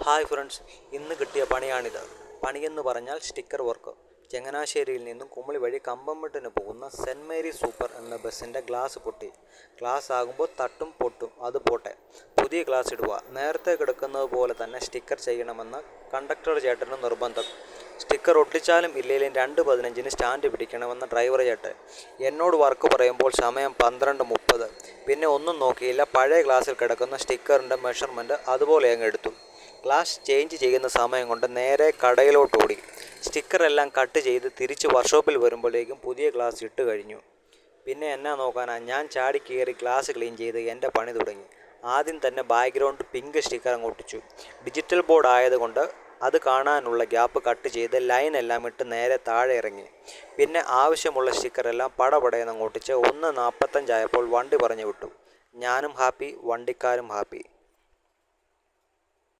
Hi friends, ഇന്ന് കിട്ടിയ പണിയാണിത്. പണിയെന്ന് പറഞ്ഞാൽ സ്റ്റിക്കർ വർക്ക്. ചങ്ങനാശ്ശേരിയിൽ നിന്നും കുമളി വഴി കമ്പംമെട്ടിന് പോകുന്ന സെൻറ് മേരീസ് സൂപ്പർ എന്ന ബസ്സിൻ്റെ ഗ്ലാസ് പൊട്ടി. ഗ്ലാസ് ആകുമ്പോൾ തട്ടും പൊട്ടും, അത് പോട്ടെ, പുതിയ ഗ്ലാസ് ഇടുക. നേരത്തെ കിടക്കുന്നത് പോലെ തന്നെ സ്റ്റിക്കർ ചെയ്യണമെന്ന് കണ്ടക്ടർ ചേട്ടന് നിർബന്ധം. സ്റ്റിക്കർ ഒട്ടിച്ചാലും ഇല്ലെങ്കിലും 2:15 സ്റ്റാൻഡ് പിടിക്കണമെന്ന ഡ്രൈവർ ചേട്ടൻ. എന്നോട് വർക്ക് പറയുമ്പോൾ സമയം 12:30. പിന്നെ ഒന്നും നോക്കിയില്ല, പഴയ ഗ്ലാസ്സിൽ കിടക്കുന്ന സ്റ്റിക്കറിൻ്റെ മെഷർമെൻറ്റ് അതുപോലെ അങ്ങ് എടുത്തു. ഗ്ലാസ് ചേഞ്ച് ചെയ്യുന്ന സമയം കൊണ്ട് നേരെ കടയിലോട്ട് ഓടി. സ്റ്റിക്കറെല്ലാം കട്ട് ചെയ്ത് തിരിച്ച് വർക്ക്ഷോപ്പിൽ വരുമ്പോഴേക്കും പുതിയ ഗ്ലാസ് ഇട്ട് കഴിഞ്ഞു. പിന്നെ എന്നാ നോക്കാനാ, ഞാൻ ചാടി കയറി ഗ്ലാസ് ക്ലീൻ ചെയ്ത് എൻ്റെ പണി തുടങ്ങി. ആദ്യം തന്നെ ബാക്ക്ഗ്രൗണ്ട് പിങ്ക് സ്റ്റിക്കർ അങ്ങ് ഒട്ടിച്ചു. ഡിജിറ്റൽ ബോർഡ് ആയതുകൊണ്ട് അത് കാണാനുള്ള ഗ്യാപ്പ് കട്ട് ചെയ്ത് ലൈൻ എല്ലാം ഇട്ട് നേരെ താഴെ ഇറങ്ങി. പിന്നെ ആവശ്യമുള്ള സ്റ്റിക്കറെല്ലാം പടപടയെന്ന് ഒട്ടിച്ച് 1:45 ആയപ്പോൾ വണ്ടി പറഞ്ഞു വിട്ടു. ഞാനും ഹാപ്പി, വണ്ടിക്കാരും ഹാപ്പി.